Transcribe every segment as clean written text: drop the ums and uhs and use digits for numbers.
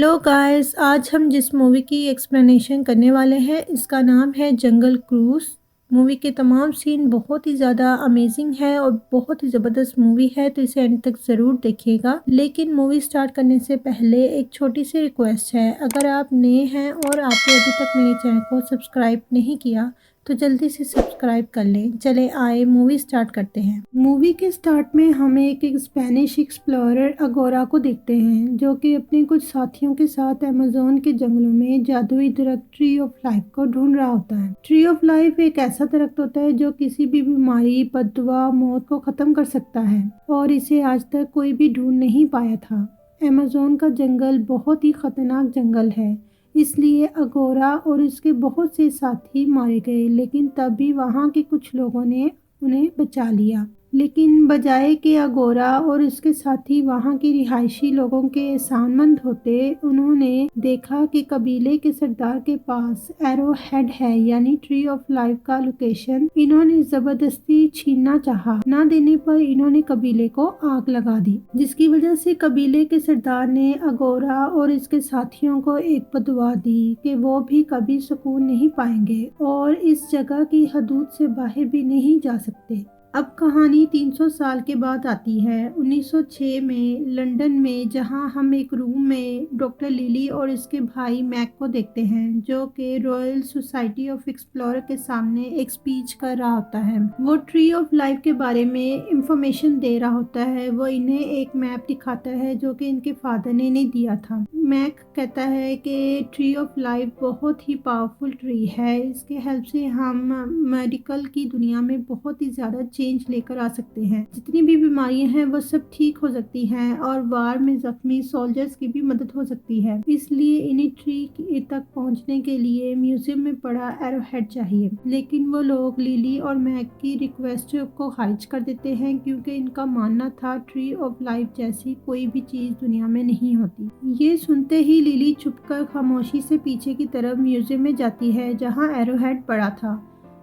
Hello guys, आज हम जिस मूवी की एक्सप्लेनेशन करने वाले हैं इसका नाम है जंगल क्रूज। मूवी के तमाम सीन बहुत ही ज़्यादा अमेजिंग है और बहुत ही ज़बरदस्त मूवी है, तो इसे एंड तक ज़रूर देखिएगा। लेकिन मूवी स्टार्ट करने से पहले एक छोटी सी रिक्वेस्ट है, अगर आप नए हैं और आपने अभी तक मेरे चैनल को सब्सक्राइब नहीं किया तो जल्दी से सब्सक्राइब कर लें। चले आए मूवी स्टार्ट करते हैं। मूवी के स्टार्ट में हमें एक स्पेनिश एक्सप्लोरर अगोरा को देखते हैं जो कि अपने कुछ साथियों के साथ अमेज़न के जंगलों में जादुई दरख्त ट्री ऑफ लाइफ को ढूंढ रहा होता है। ट्री ऑफ लाइफ एक ऐसा दरख्त होता है जो किसी भी बीमारी, बददुआ, मौत को खत्म कर सकता है और इसे आज तक कोई भी ढूंढ नहीं पाया था। अमेज़न का जंगल बहुत ही खतरनाक जंगल है, इसलिए अगोरा और उसके बहुत से साथी मारे गए, लेकिन तब भी वहाँ के कुछ लोगों ने उन्हें बचा लिया। लेकिन बजाय कि अगोरा और उसके साथी वहाँ के रिहायशी लोगों के एहसानमंद होते, उन्होंने देखा कि कबीले के सरदार के पास एरो हेड है, यानी ट्री ऑफ लाइफ का लोकेशन इन्होंने जबरदस्ती छीनना चाहा। ना देने पर इन्होंने कबीले को आग लगा दी, जिसकी वजह से कबीले के सरदार ने अगोरा और इसके साथियों को एक बदुआ दी कि वो भी कभी सुकून नहीं पाएंगे और इस जगह की हदूद से बाहर भी नहीं जा सकते। अब कहानी 300 साल के बाद आती है 1906 में लंदन में, जहां हम एक रूम में डॉक्टर लिली और इसके भाई मैक को देखते हैं जो कि रॉयल सोसाइटी ऑफ एक्सप्लोरर के सामने एक स्पीच कर रहा होता है। वो ट्री ऑफ लाइफ के बारे में इंफॉर्मेशन दे रहा होता है। वो इन्हें एक मैप दिखाता है जो कि इनके फादर ने इन्हें दिया था। मैक कहता है कि ट्री ऑफ लाइफ बहुत ही पावरफुल ट्री है, इसके हेल्प से हम मेडिकल की दुनिया में बहुत ही ज़्यादा चेंज लेकर आ सकते हैं। जितनी भी बीमारियां हैं वो सब ठीक हो सकती हैं और वार में जख्मी सोल्जर्स की भी मदद हो सकती है। इसलिए इन्हें ट्री तक पहुंचने के लिए म्यूजियम में पड़ा एरोहेड चाहिए, लेकिन वो लोग लिली और मैक की रिक्वेस्ट को खारिज कर देते हैं क्योंकि इनका मानना था ट्री ऑफ लाइफ जैसी कोई भी चीज दुनिया में नहीं होती। ये सुनते ही लिली छुपकर खामोशी से पीछे की तरफ म्यूजियम में जाती है जहाँ एरोहेड पड़ा था।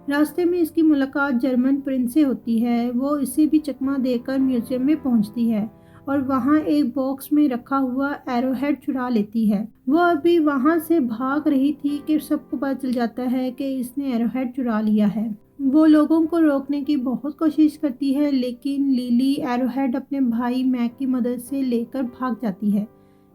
रास्ते में इसकी मुलाकात जर्मन प्रिंस से होती है। वो इसे भी चकमा देकर म्यूजियम में पहुंचती है और वहां एक बॉक्स में रखा हुआ एरोहेड चुरा लेती है। वो अभी वहां से भाग रही थी कि सबको पता चल जाता है कि इसने एरोहेड चुरा लिया है। वो लोगों को रोकने की बहुत कोशिश करती है, लेकिन लिली एरोहेड अपने भाई मैक की मदद से लेकर भाग जाती है।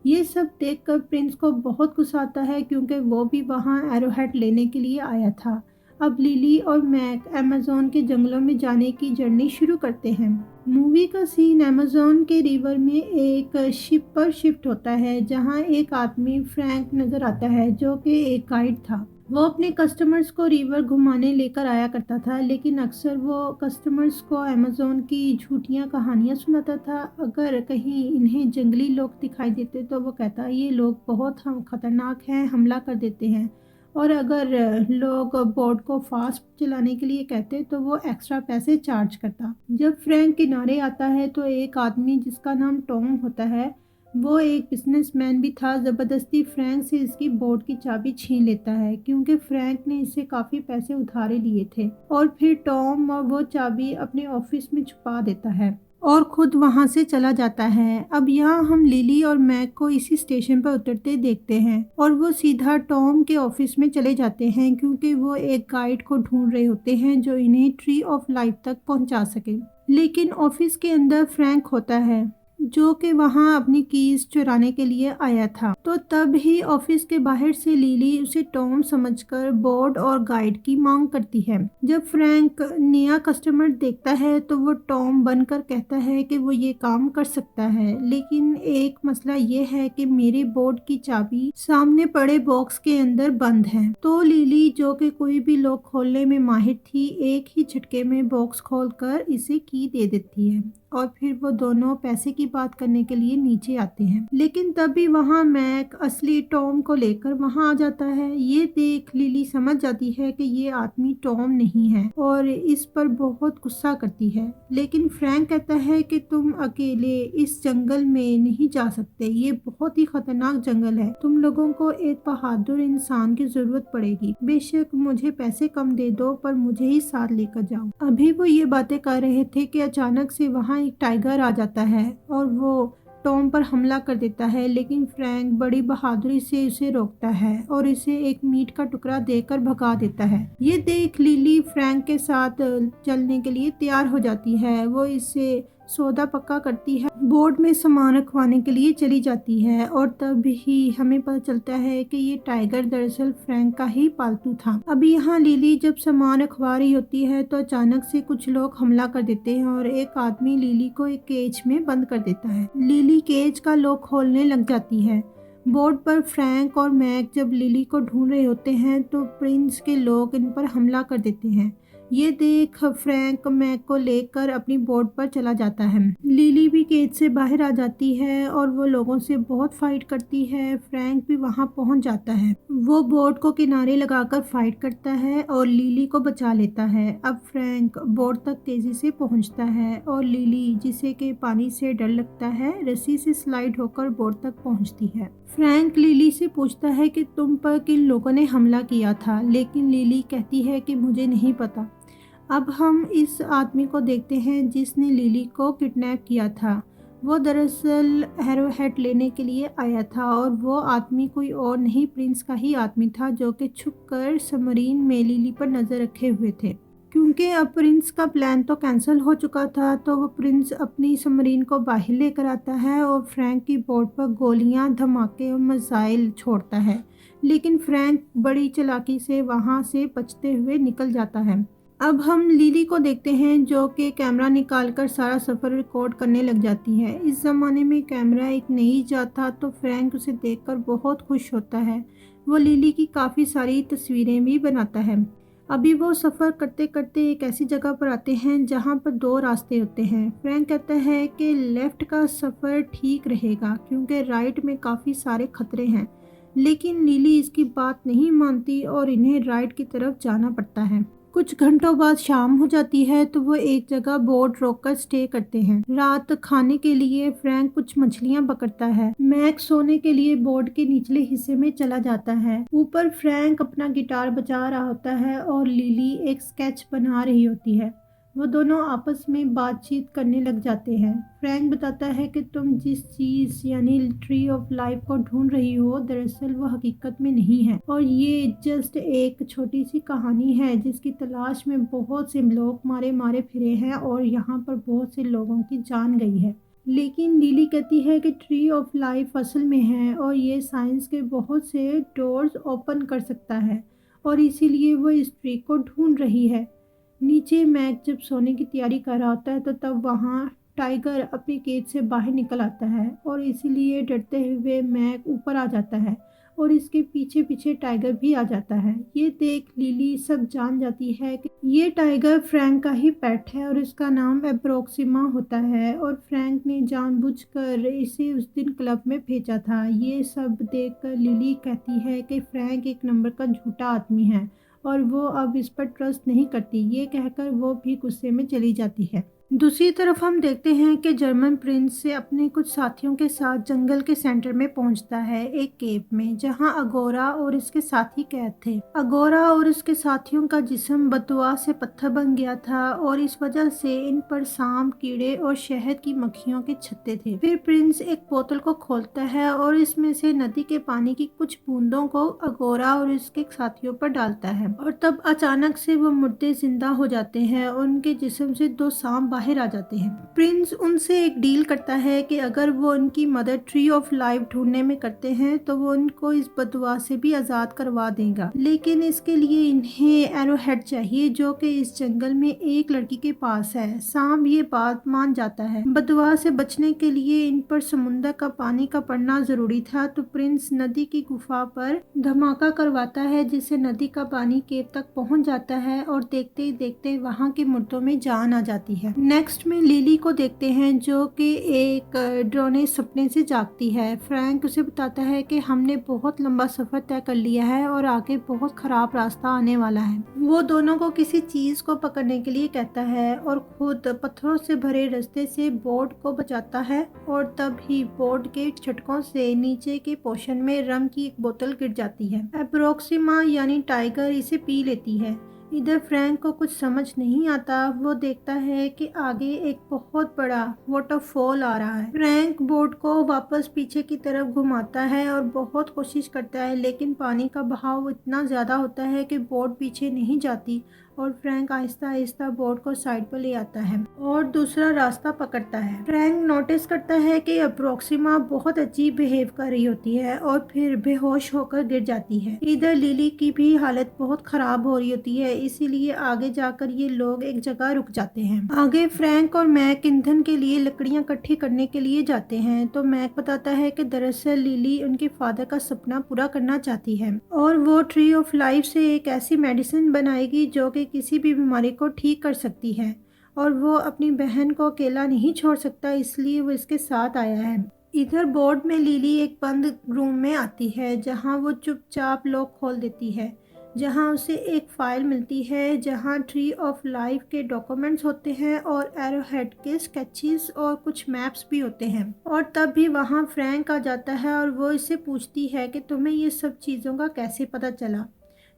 ये सब देखकर प्रिंस को बहुत गुस्सा आता है क्योंकि वो भी वहां एरोहेड लेने के लिए आया था। अब लिली और मैक अमेज़न के जंगलों में जाने की जर्नी शुरू करते हैं। मूवी का सीन अमेज़न के रिवर में एक शिप पर शिफ्ट होता है जहां एक आदमी फ्रैंक नजर आता है जो कि एक गाइड था। वो अपने कस्टमर्स को रिवर घुमाने लेकर आया करता था, लेकिन अक्सर वो कस्टमर्स को अमेज़न की झूठियां कहानियां सुनाता था। अगर कहीं इन्हें जंगली लोग दिखाई देते तो वो कहता ये लोग बहुत खतरनाक हैं, हमला कर देते हैं। और अगर लोग बोट को फास्ट चलाने के लिए कहते तो वो एक्स्ट्रा पैसे चार्ज करता। जब फ्रैंक किनारे आता है तो एक आदमी जिसका नाम टॉम होता है, वो एक बिजनेसमैन भी था, ज़बरदस्ती फ्रैंक से इसकी बोट की चाबी छीन लेता है क्योंकि फ्रैंक ने इससे काफ़ी पैसे उधारे लिए थे। और फिर टॉम और वो चाबी अपने ऑफिस में छुपा देता है और खुद वहां से चला जाता है। अब यहाँ हम लिली और मैक को इसी स्टेशन पर उतरते देखते हैं और वो सीधा टॉम के ऑफिस में चले जाते हैं क्योंकि वो एक गाइड को ढूंढ रहे होते हैं जो इन्हें ट्री ऑफ लाइफ तक पहुंचा सके। लेकिन ऑफिस के अंदर फ्रैंक होता है जो कि वहां अपनी कीज चुराने के लिए आया था। तो तब ही ऑफिस के बाहर से लिली उसे टॉम समझकर बोर्ड और गाइड की मांग करती है। जब फ्रैंक नया कस्टमर देखता है तो वो टॉम बनकर कहता है कि वो ये काम कर सकता है, लेकिन एक मसला ये है कि मेरे बोर्ड की चाबी सामने पड़े बॉक्स के अंदर बंद है। तो लिली, जो कि कोई भी लॉक खोलने में माहिर थी, एक ही झटके में बॉक्स खोलकर इसे की दे देती है और फिर वो दोनों पैसे की बात करने के लिए नीचे आते हैं। लेकिन तभी वहाँ मैक असली टॉम को लेकर वहाँ आ जाता है। ये देख लिली समझ जाती है कि ये आदमी टॉम नहीं है और इस पर बहुत गुस्सा करती है। लेकिन फ्रैंक कहता है कि तुम अकेले इस जंगल में नहीं जा सकते, ये बहुत ही खतरनाक जंगल है, तुम लोगों को एक बहादुर इंसान की जरूरत पड़ेगी। बेशक मुझे पैसे कम दे दो पर मुझे ही साथ लेकर जाओ। अभी वो ये बातें कर रहे थे कि अचानक से वहाँ एक टाइगर आ जाता है और वो टॉम पर हमला कर देता है, लेकिन फ्रैंक बड़ी बहादुरी से उसे रोकता है और इसे एक मीट का टुकड़ा देकर भगा देता है। ये देख लिली फ्रैंक के साथ चलने के लिए तैयार हो जाती है। वो इसे सौदा पक्का करती है, बोर्ड में सामान रखवाने के लिए चली जाती है और तब ही हमें पता चलता है कि ये टाइगर दरअसल फ्रैंक का ही पालतू था। अभी यहाँ लिली जब सामान रखवा रही होती है तो अचानक से कुछ लोग हमला कर देते हैं और एक आदमी लिली को एक केज में बंद कर देता है। लिली केज का लॉक खोलने लग जाती है। बोर्ड पर फ्रैंक और मैक जब लिली को ढूंढ रहे होते हैं तो प्रिंस के लोग इन पर हमला कर देते हैं। ये देख फ्रैंक मैक को लेकर अपनी बोट पर चला जाता है। लिली भी केज से बाहर आ जाती है और वो लोगों से बहुत फाइट करती है। फ्रैंक भी वहां पहुंच जाता है। वो बोट को किनारे लगाकर फाइट करता है और लिली को बचा लेता है। अब फ्रैंक बोट तक तेजी से पहुंचता है और लिली, जिसे के पानी से डर लगता है, रस्सी से स्लाइड होकर बोट तक पहुंचती है। फ्रैंक लिली से पूछता है कि तुम पर किन लोगों ने हमला किया था, लेकिन लिली कहती है कि मुझे नहीं पता। अब हम इस आदमी को देखते हैं जिसने लिली को किडनैप किया था। वो दरअसल एरोहेड लेने के लिए आया था और वो आदमी कोई और नहीं, प्रिंस का ही आदमी था, जो कि छुपकर सबमरीन में लिली पर नज़र रखे हुए थे। क्योंकि अब प्रिंस का प्लान तो कैंसिल हो चुका था, तो वो प्रिंस अपनी सबमरीन को बाहर लेकर आता है और फ्रैंक की बोट पर गोलियां, धमाके और मिसाइल छोड़ता है। लेकिन फ्रैंक बड़ी चालाकी से वहां से बचते हुए निकल जाता है। अब हम लिली को देखते हैं जो कि कैमरा निकालकर सारा सफ़र रिकॉर्ड करने लग जाती है। इस ज़माने में कैमरा एक नई इजाद था, तो फ्रैंक उसे देखकर बहुत खुश होता है। वो लिली की काफ़ी सारी तस्वीरें भी बनाता है। अभी वो सफ़र करते करते एक ऐसी जगह पर आते हैं जहाँ पर दो रास्ते होते हैं। फ्रैंक कहता है कि लेफ़्ट का सफ़र ठीक रहेगा क्योंकि राइट में काफ़ी सारे खतरे हैं, लेकिन लिली इसकी बात नहीं मानती और इन्हें राइट की तरफ जाना पड़ता है। कुछ घंटों बाद शाम हो जाती है, तो वो एक जगह बोट रोककर स्टे करते हैं। रात खाने के लिए फ्रैंक कुछ मछलियां पकड़ता है। मैक सोने के लिए बोट के निचले हिस्से में चला जाता है। ऊपर फ्रैंक अपना गिटार बजा रहा होता है और लिली एक स्केच बना रही होती है। वो दोनों आपस में बातचीत करने लग जाते हैं। फ्रैंक बताता है कि तुम जिस चीज़ यानी ट्री ऑफ लाइफ को ढूंढ रही हो, दरअसल वो हकीकत में नहीं है और ये जस्ट एक छोटी सी कहानी है जिसकी तलाश में बहुत से लोग मारे मारे फिरे हैं और यहाँ पर बहुत से लोगों की जान गई है। लेकिन लिली कहती है कि ट्री ऑफ लाइफ असल में है और ये साइंस के बहुत से डोर्स ओपन कर सकता है और इसीलिए वो इस ट्री को ढूंढ रही है। नीचे मैक जब सोने की तैयारी कर रहा होता है तो तब वहाँ टाइगर अपनी केज से बाहर निकल आता है और इसीलिए डरते हुए मैक ऊपर आ जाता है और इसके पीछे पीछे टाइगर भी आ जाता है। ये देख लिली सब जान जाती है कि ये टाइगर फ्रैंक का ही पेट है और इसका नाम एप्रोक्सिमा होता है और फ्रैंक ने जानबूझकर इसे उस दिन क्लब में भेजा था। ये सब देखकर लिली कहती है कि फ्रैंक एक नंबर का झूठा आदमी है और वो अब इस पर ट्रस्ट नहीं करती। ये कहकर वो भी गुस्से में चली जाती है। दूसरी तरफ हम देखते हैं कि जर्मन प्रिंस से अपने कुछ साथियों के साथ जंगल के सेंटर में पहुंचता है, एक केव में, जहां अगोरा और इसके साथी कैद थे। अगोरा और इसके साथियों का जिस्म बददुआ से पत्थर बन गया था और इस वजह से इन पर सांप, कीड़े और शहद की मक्खियों के छत्ते थे। फिर प्रिंस एक बोतल को खोलता है और इसमें से नदी के पानी की कुछ बूंदों को अगोरा और इसके साथियों पर डालता है और तब अचानक से वो मुर्दे जिंदा हो जाते हैं और उनके जिस्म से दो सांप बाहर आ जाते हैं। प्रिंस उनसे एक डील करता है कि अगर वो उनकी मदद ट्री ऑफ लाइफ ढूंढने में करते हैं तो वो उनको इस बददुआ से भी आजाद करवा देगा, लेकिन इसके लिए इन्हें एरोहेड चाहिए जो कि इस जंगल में एक लड़की के पास है। सांप ये बात मान जाता है। बददुआ से बचने के लिए इन पर समुद्र का पानी का पड़ना जरूरी था, तो प्रिंस नदी की गुफा पर धमाका करवाता है जिससे नदी का पानी केव तक पहुंच जाता है और देखते ही देखते वहां के मुर्दों में जान आ जाती है। नेक्स्ट में लिली को देखते हैं जो कि एक डरावने सपने से जागती है। फ्रैंक उसे बताता है कि हमने बहुत लंबा सफर तय कर लिया है और आगे बहुत खराब रास्ता आने वाला है। वो दोनों को किसी चीज को पकड़ने के लिए कहता है और खुद पत्थरों से भरे रास्ते से बोट को बचाता है और तब ही बोट के झटकों से नीचे के पोर्शन में रम की एक बोतल गिर जाती है। एप्रोक्सिमा यानी टाइगर इसे पी लेती है। इधर फ्रैंक को कुछ समझ नहीं आता। वो देखता है कि आगे एक बहुत बड़ा वाटरफॉल आ रहा है। फ्रैंक बोट को वापस पीछे की तरफ घुमाता है और बहुत कोशिश करता है, लेकिन पानी का बहाव इतना ज़्यादा होता है कि बोट पीछे नहीं जाती और फ्रैंक आहिस्ता आहिस्ता बोट को साइड पर ले आता है और दूसरा रास्ता पकड़ता है। फ्रैंक नोटिस करता है कि अप्रोक्सिमा बहुत अजीब बिहेव कर रही होती है और फिर बेहोश होकर गिर जाती है। इधर लिली की भी हालत बहुत खराब हो रही होती है, इसीलिए आगे जाकर ये लोग एक जगह रुक जाते हैं। आगे फ्रैंक और मैक ईंधन के लिए लकड़ियां इकट्ठी करने के लिए जाते हैं तो मैक बताता है कि दरअसल लिली उनके फादर का सपना पूरा करना चाहती है और वो ट्री ऑफ लाइफ से एक ऐसी मेडिसिन बनाएगी जो कि किसी भी बीमारी को ठीक कर सकती है और वो अपनी बहन को अकेला नहीं छोड़ सकता, इसलिए वो इसके साथ आया है। इधर बोर्ड में लिली एक बंद रूम में आती है जहां वो चुपचाप लॉक खोल देती है, जहां उसे एक फाइल मिलती है जहां ट्री ऑफ लाइफ के डॉक्यूमेंट्स होते हैं और एरोहेड के स्केचेस और कुछ मैप्स भी होते हैं। और तब भी वहां फ्रैंक आ जाता है और वो इससे पूछती है कि तुम्हें ये सब चीज़ों का कैसे पता चला।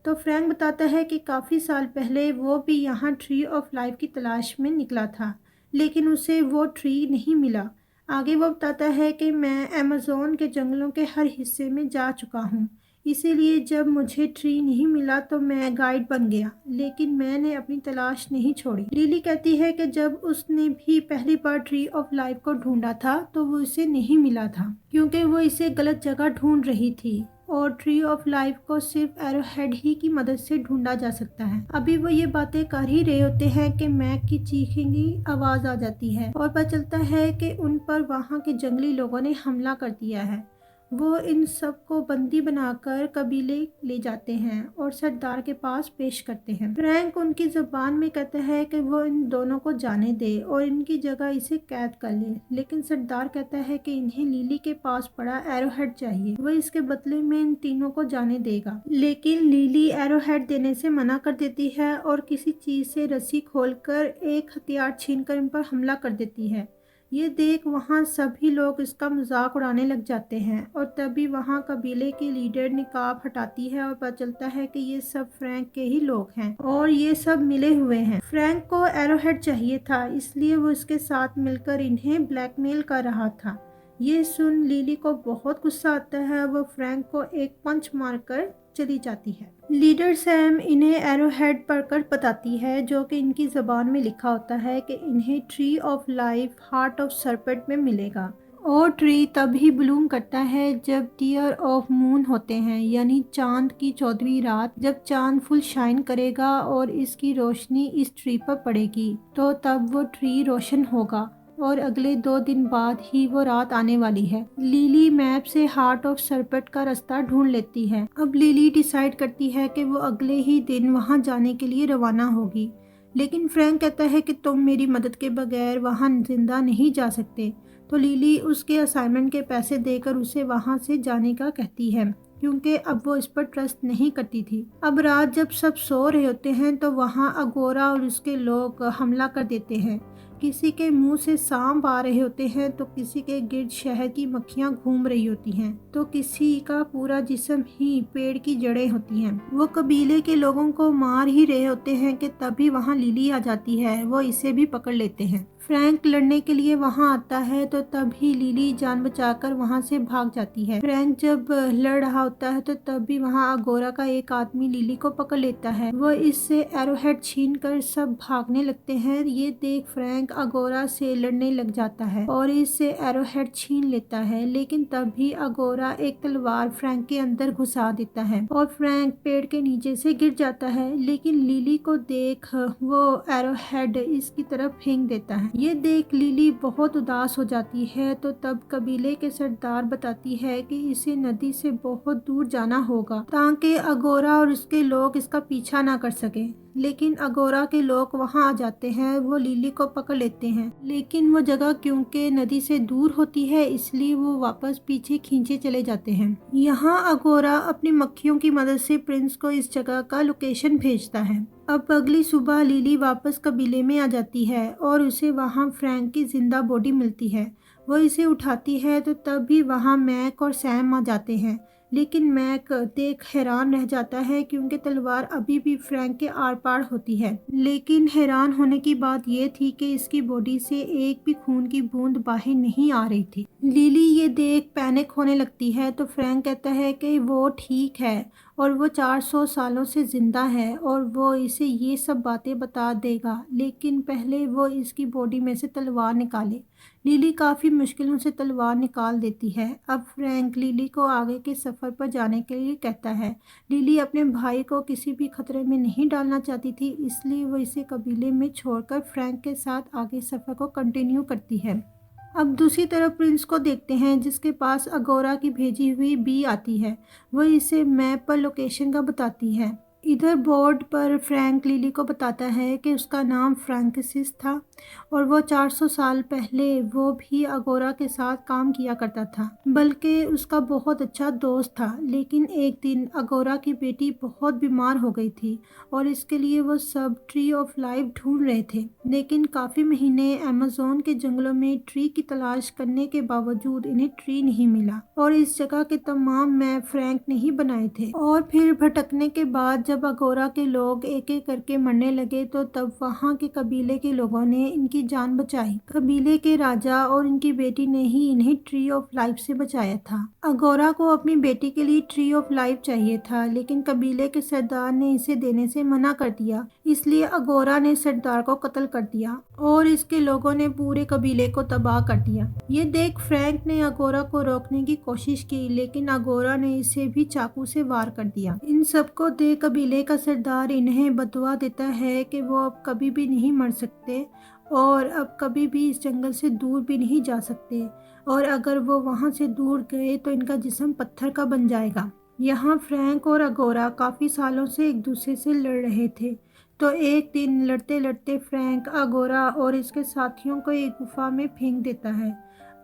तो फ्रैंक बताता है कि काफ़ी साल पहले वो भी यहाँ ट्री ऑफ लाइफ की तलाश में निकला था, लेकिन उसे वो ट्री नहीं मिला। आगे वो बताता है कि मैं अमेज़न के जंगलों के हर हिस्से में जा चुका हूँ, इसीलिए जब मुझे ट्री नहीं मिला तो मैं गाइड बन गया, लेकिन मैंने अपनी तलाश नहीं छोड़ी। लिली कहती है कि जब उसने भी पहली बार ट्री ऑफ लाइफ को ढूंढा था तो वो इसे नहीं मिला था, क्योंकि वो इसे गलत जगह ढूंढ रही थी और ट्री ऑफ लाइफ को सिर्फ एरोहेड ही की मदद से ढूंढा जा सकता है। अभी वो ये बातें कर ही रहे होते हैं कि मैक की चीखेंगी आवाज आ जाती है और पता चलता है कि उन पर वहाँ के जंगली लोगों ने हमला कर दिया है। वो इन सबको बंदी बनाकर कबीले ले जाते हैं और सरदार के पास पेश करते हैं। फ्रैंक उनकी जुबान में कहता है कि वो इन दोनों को जाने दे और इनकी जगह इसे कैद कर ले, लेकिन सरदार कहता है कि इन्हें लिली के पास पड़ा एरोहेड चाहिए, वो इसके बदले में इन तीनों को जाने देगा। लेकिन लिली एरोहेड देने से मना कर देती है और किसी चीज से रस्सी खोलकर एक हथियार छीनकर इन पर हमला कर देती है। ये देख वहाँ सभी लोग इसका मजाक उड़ाने लग जाते हैं और तभी वहाँ कबीले की लीडर निकाब हटाती है और पता चलता है कि ये सब फ्रैंक के ही लोग हैं और ये सब मिले हुए हैं। फ्रैंक को एरोहेड चाहिए था, इसलिए वो इसके साथ मिलकर इन्हें ब्लैकमेल कर रहा था। ये सुन लिली को बहुत गुस्सा आता है, वो फ्रैंक को एक पंच मारकर चली जाती है। लीडर सैम इन्हें एरोहेड पढ़कर बताती है जो कि इनकी ज़बान में लिखा होता है कि इन्हें tree of life heart of serpent में मिलेगा और ट्री तभी ब्लूम करता है जब टीयर ऑफ मून होते हैं, यानी चांद की 14वीं रात, जब चांद फुल शाइन करेगा और इसकी रोशनी इस ट्री पर पड़ेगी तो तब वो ट्री रोशन होगा और अगले 2 दिन बाद ही वो रात आने वाली है। लिली मैप से हार्ट ऑफ सरपेंट का रास्ता ढूंढ लेती है। अब लिली डिसाइड करती है कि वो अगले ही दिन वहां जाने के लिए रवाना होगी, लेकिन फ्रैंक कहता है कि तुम मेरी मदद के बगैर वहां जिंदा नहीं जा सकते। तो लिली उसके असाइनमेंट के पैसे देकर उसे वहां से जाने का कहती है, क्योंकि अब वो इस पर ट्रस्ट नहीं करती थी। अब रात जब सब सो रहे होते हैं तो वहाँ अगोरा और उसके लोग हमला कर देते हैं। किसी के मुंह से सांप आ रहे होते हैं तो किसी के गिर्द शहद की मक्खियां घूम रही होती हैं तो किसी का पूरा जिस्म ही पेड़ की जड़ें होती हैं। वो कबीले के लोगों को मार ही रहे होते हैं कि तभी वहाँ लिली आ जाती है, वो इसे भी पकड़ लेते हैं। फ्रैंक लड़ने के लिए वहां आता है तो तभी लिली जान बचाकर वहां से भाग जाती है। फ्रैंक जब लड़ रहा होता है तो तभी वहां अगोरा का एक आदमी लिली को पकड़ लेता है। वो इससे एरोहेड छीनकर सब भागने लगते हैं। ये देख फ्रैंक अगोरा से लड़ने लग जाता है और इससे एरोहेड छीन लेता है, लेकिन तभी अगोरा एक तलवार फ्रैंक के अंदर घुसा देता है और फ्रैंक पेड़ के नीचे से गिर जाता है। लेकिन लिली को देख वो एरोहेड इसकी तरफ फेंक देता है। ये देख लिली बहुत उदास हो जाती है तो तब कबीले के सरदार बताती है कि इसे नदी से बहुत दूर जाना होगा ताकि अगोरा और उसके लोग इसका पीछा ना कर सके। लेकिन अगोरा के लोग वहां आ जाते हैं, वो लिली को पकड़ लेते हैं, लेकिन वो जगह क्योंकि नदी से दूर होती है इसलिए वो वापस पीछे खींचे चले जाते हैं। यहाँ अगोरा अपनी मक्खियों की मदद से प्रिंस को इस जगह का लोकेशन भेजता है। अब अगली सुबह लिली वापस कबीले में आ जाती है और उसे वहाँ फ्रैंक की जिंदा बॉडी मिलती है। वो इसे उठाती है तो तब भी वहाँ मैक और सैम आ जाते हैं। लेकिन मैक देख हैरान रह जाता है क्योंकि तलवार अभी भी फ्रैंक के आर पार होती है। लेकिन हैरान होने की बात यह थी कि इसकी बॉडी से एक भी खून की बूंद बाहर नहीं आ रही थी। लिली ये देख पैनिक होने लगती है तो फ्रैंक कहता है कि वो ठीक है और वो 400 सालों से ज़िंदा है और वो इसे ये सब बातें बता देगा, लेकिन पहले वो इसकी बॉडी में से तलवार निकाले। लिली काफ़ी मुश्किलों से तलवार निकाल देती है। अब फ्रैंक लिली को आगे के सफ़र पर जाने के लिए कहता है। लिली अपने भाई को किसी भी खतरे में नहीं डालना चाहती थी, इसलिए वो इसे कबीले में छोड़कर फ्रैंक के साथ आगे सफ़र को कंटिन्यू करती है। अब दूसरी तरफ प्रिंस को देखते हैं जिसके पास अगोरा की भेजी हुई बी आती है। वह इसे मैप पर लोकेशन का बताती है। इधर बोर्ड पर फ्रैंक लिली को बताता है कि उसका नाम फ्रैंकिस था और वो 400 साल पहले वो भी अगोरा के साथ काम किया करता था, बल्कि उसका बहुत अच्छा दोस्त था। लेकिन एक दिन अगोरा की बेटी बहुत बीमार हो गई थी और इसके लिए वो सब ट्री ऑफ लाइफ ढूंढ रहे थे, लेकिन काफ़ी महीने अमेज़न के जंगलों में ट्री की तलाश करने के बावजूद इन्हें ट्री नहीं मिला और इस जगह के तमाम मैप फ्रैंक ने ही बनाए थे। और फिर भटकने के बाद जब अगोरा के लोग एक एक करके मरने लगे तो तब वहाँ के कबीले के लोगों ने इनकी जान बचाई। कबीले के राजा और इनकी बेटी ने ही इन्हें ट्री ऑफ लाइफ से बचाया था। अगोरा को अपनी बेटी के लिए ट्री ऑफ लाइफ चाहिए था, लेकिन कबीले के सरदार ने इसे देने से मना कर दिया, इसलिए अगोरा ने सरदार को कत्ल कर दिया और इसके लोगों ने पूरे कबीले को तबाह कर दिया। ये देख फ्रैंक ने अगोरा को रोकने की कोशिश की, लेकिन अगोरा ने इसे भी चाकू से वार कर दिया। इन सबको देख कबीले का सरदार इन्हें बदुआ देता है कि वो अब कभी भी नहीं मर सकते और अब कभी भी इस जंगल से दूर भी नहीं जा सकते, और अगर वो वहाँ से दूर गए तो इनका जिस्म पत्थर का बन जाएगा। यहाँ फ्रैंक और अगोरा काफ़ी सालों से एक दूसरे से लड़ रहे थे, तो एक दिन लड़ते लड़ते फ्रैंक अगोरा और इसके साथियों को एक गुफा में फेंक देता है।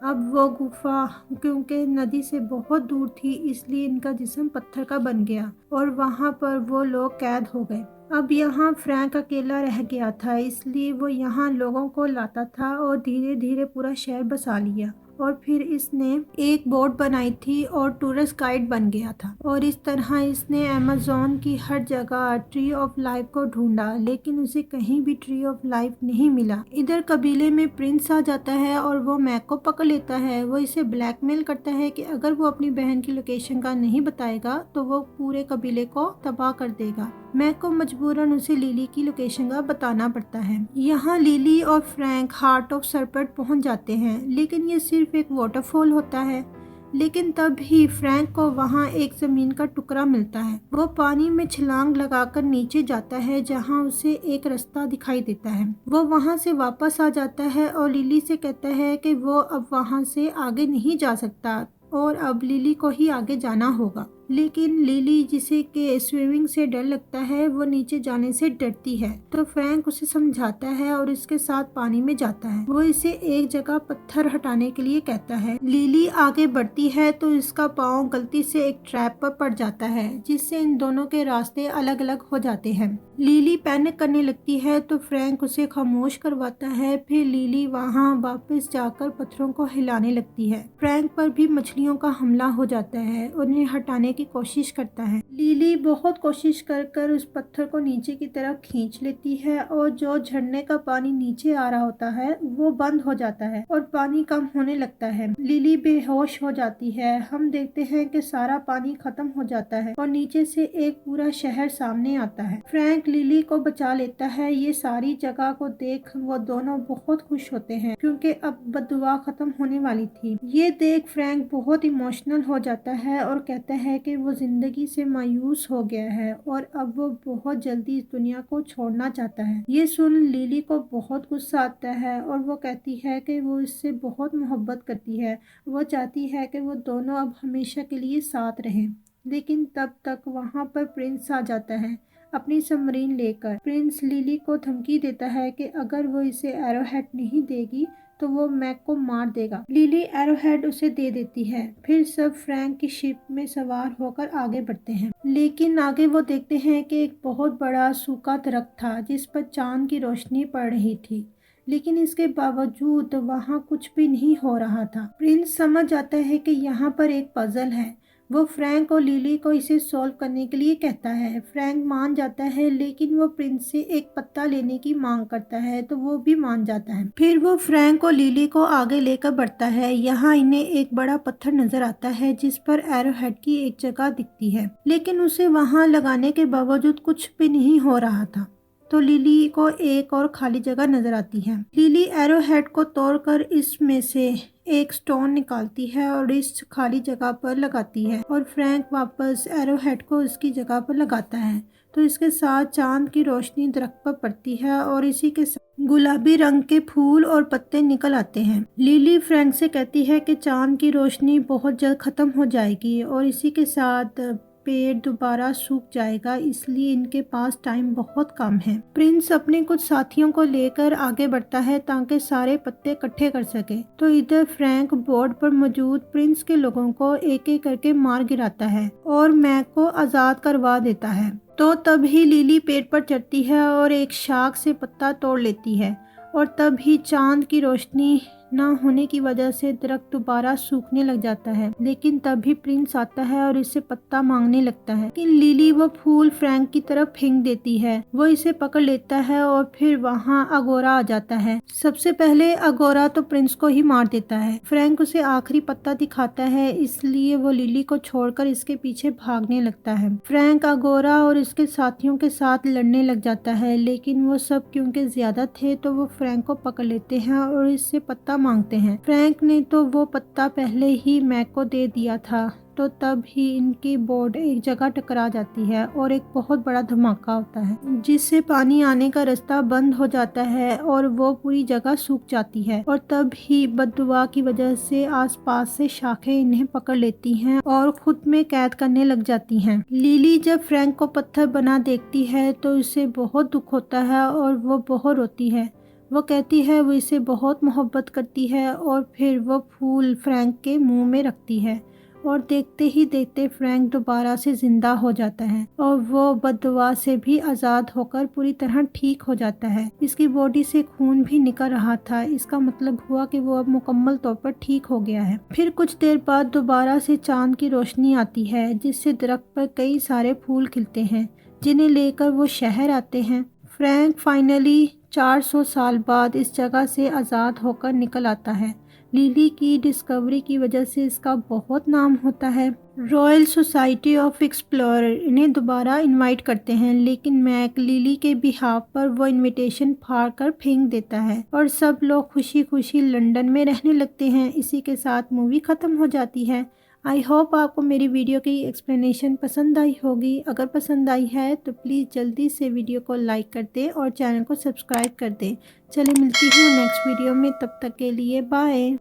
अब वो गुफा क्योंकि नदी से बहुत दूर थी, इसलिए इनका जिस्म पत्थर का बन गया और वहाँ पर वो लोग कैद हो गए। अब यहाँ फ्रैंक अकेला रह गया था, इसलिए वो यहाँ लोगों को लाता था और धीरे धीरे पूरा शहर बसा लिया। और फिर इसने एक बोट बनाई थी और टूरिस्ट गाइड बन गया था, और इस तरह इसने अमेज़न की हर जगह ट्री ऑफ लाइफ को ढूंढा, लेकिन उसे कहीं भी ट्री ऑफ लाइफ नहीं मिला। इधर कबीले में प्रिंस आ जाता है और वो मैक को पकड़ लेता है। वो इसे ब्लैकमेल करता है कि अगर वो अपनी बहन की लोकेशन का नहीं बताएगा तो वो पूरे कबीले को तबाह कर देगा। मैक को मजबूरन उसे लिली की लोकेशन का बताना पड़ता है। यहाँ लिली और फ्रैंक हार्ट ऑफ सरपट पहुँच जाते हैं, लेकिन ये सिर्फ एक वाटरफॉल होता है। लेकिन तब ही फ्रैंक को वहाँ एक ज़मीन का टुकड़ा मिलता है। वो पानी में छलांग लगाकर नीचे जाता है, जहाँ उसे एक रास्ता दिखाई देता है। वो वहाँ से वापस आ जाता है और लिली से कहता है कि वो अब वहाँ से आगे नहीं जा सकता और अब लिली को ही आगे जाना होगा। लेकिन लिली, जिसे के स्विमिंग से डर लगता है, वो नीचे जाने से डरती है, तो फ्रैंक उसे समझाता है और इसके साथ पानी में जाता है। वो इसे एक जगह पत्थर हटाने के लिए कहता है। लिली आगे बढ़ती है तो इसका पाँव गलती से एक ट्रैप पर पड़ जाता है, जिससे इन दोनों के रास्ते अलग अलग हो जाते हैं। लिली पैनिक करने लगती है तो फ्रैंक उसे खामोश करवाता है। फिर लिली वहाँ वापस जाकर पत्थरों को हिलाने लगती है। फ्रैंक पर भी मछलियों का हमला हो जाता है, उन्हें हटाने की कोशिश करता है। लिली बहुत कोशिश कर उस पत्थर को नीचे की तरफ खींच लेती है और जो झरने का पानी नीचे आ रहा होता है वो बंद हो जाता है और पानी कम होने लगता है। लिली बेहोश हो जाती है। हम देखते हैं कि सारा पानी खत्म हो जाता है और नीचे से एक पूरा शहर सामने आता है। फ्रैंक लिली को बचा लेता है। ये सारी जगह को देख वो दोनों बहुत खुश होते हैं क्योंकि अब बददुआ खत्म होने वाली थी। ये देख फ्रैंक बहुत इमोशनल हो जाता है और कहता है कि वो जिंदगी से मायूस हो गया है और अब वो बहुत जल्दी इस दुनिया को छोड़ना चाहता है। ये सुन लिली को बहुत गुस्सा आता है और वो कहती है कि वो इससे बहुत मोहब्बत करती है। वो चाहती है कि वो दोनों अब हमेशा के लिए साथ रहें। लेकिन तब तक वहाँ पर प्रिंस आ जाता है अपनी सबमरीन लेकर। प्रिंस लिली को धमकी देता है कि अगर वो इसे एरोहेड नहीं देगी तो वो मैक को मार देगा। लिली एरोहेड उसे दे देती है। फिर सब फ्रैंक की शिप में सवार होकर आगे बढ़ते हैं। लेकिन आगे वो देखते हैं कि एक बहुत बड़ा सूखा दरख्त था जिस पर चांद की रोशनी पड़ रही थी, लेकिन इसके बावजूद वहाँ कुछ भी नहीं हो रहा था। प्रिंस समझ आता है कि यहाँ पर एक पजल है। वो फ्रैंक और लिली को इसे सॉल्व करने के लिए कहता है। फ्रैंक मान जाता है लेकिन वो प्रिंस से एक पत्ता लेने की मांग करता है तो वो भी मान जाता है। फिर वो फ्रैंक और लिली को आगे लेकर बढ़ता है। यहाँ इन्हें एक बड़ा पत्थर नजर आता है जिस पर एरोहेड की एक जगह दिखती है, लेकिन उसे वहाँ लगाने के बावजूद कुछ भी नहीं हो रहा था। तो लिली को एक और खाली जगह नजर आती है। लिली एरोहेड को तोड़कर इसमें से एक स्टोन निकालती है और इस खाली जगह पर लगाती है और फ्रैंक वापस एरोहेड को उसकी जगह पर लगाता है। तो इसके साथ चांद की रोशनी दरख्त पर पड़ती है और इसी के साथ गुलाबी रंग के फूल और पत्ते निकल आते हैं। लिली फ्रैंक से कहती है कि चांद की रोशनी बहुत जल्द खत्म हो जाएगी और इसी के साथ पेड़ दोबारा सूख जाएगा, इसलिए इनके पास टाइम बहुत कम है। प्रिंस अपने कुछ साथियों को लेकर आगे बढ़ता है ताकि सारे पत्ते इकट्ठे कर सके। तो इधर फ्रैंक बोर्ड पर मौजूद प्रिंस के लोगों को एक एक करके मार गिराता है और मैक को आजाद करवा देता है। तो तभी लिली पेड़ पर चढ़ती है और एक शाख से पत्ता तोड़ लेती है और तभी चांद की रोशनी ना होने की वजह से दरख्त दोबारा सूखने लग जाता है। लेकिन तभी प्रिंस आता है और इससे पत्ता मांगने लगता है, लेकिन लिली वो फूल फ्रैंक की तरफ फेंक देती है। वो इसे पकड़ लेता है और फिर वहाँ अगोरा आ जाता है। सबसे पहले अगोरा तो प्रिंस को ही मार देता है। फ्रैंक उसे आखिरी पत्ता दिखाता है, इसलिए वो लिली को छोड़कर इसके पीछे भागने लगता है। फ्रैंक अगोरा और इसके साथियों के साथ लड़ने लग जाता है, लेकिन वो सब क्योंकि ज्यादा थे तो वो फ्रैंक को पकड़ लेते हैं और इससे पत्ता मांगते हैं। फ्रैंक ने तो वो पत्ता पहले ही मैक को दे दिया था। तो तब ही इनकी बोट एक जगह टकरा जाती है और एक बहुत बड़ा धमाका होता है जिससे पानी आने का रास्ता बंद हो जाता है और वो पूरी जगह सूख जाती है। और तब ही बददुआ की वजह से आसपास से शाखें इन्हें पकड़ लेती हैं और खुद में कैद करने लग जाती हैं। लिली जब फ्रैंक को पत्थर बना देखती है तो उसे बहुत दुख होता है और वो बहुत रोती है। वो कहती है वो इसे बहुत मोहब्बत करती है और फिर वो फूल फ्रैंक के मुंह में रखती है और देखते ही देखते फ्रैंक दोबारा से जिंदा हो जाता है और वो बददुआ से भी आज़ाद होकर पूरी तरह ठीक हो जाता है। इसकी बॉडी से खून भी निकल रहा था, इसका मतलब हुआ कि वो अब मुकम्मल तौर पर ठीक हो गया है। फिर कुछ देर बाद दोबारा से चांद की रोशनी आती है जिससे दरख्त पर कई सारे फूल खिलते हैं जिन्हें लेकर वो शहर आते हैं। फ्रैंक फाइनली 400 साल बाद इस जगह से आज़ाद होकर निकल आता है। लिली की डिस्कवरी की वजह से इसका बहुत नाम होता है। रॉयल सोसाइटी ऑफ एक्सप्लोरर इन्हें दोबारा इनवाइट करते हैं, लेकिन मैक लिली के बिहाफ पर वो इनविटेशन फाड़ कर फेंक देता है और सब लोग खुशी खुशी लंदन में रहने लगते हैं। इसी के साथ मूवी ख़त्म हो जाती है। आई होप आपको मेरी वीडियो की एक्सप्लेनेशन पसंद आई होगी। अगर पसंद आई है तो प्लीज़ जल्दी से वीडियो को लाइक कर दें और चैनल को सब्सक्राइब कर दें। चलिए मिलती हूँ नेक्स्ट वीडियो में, तब तक के लिए बाय।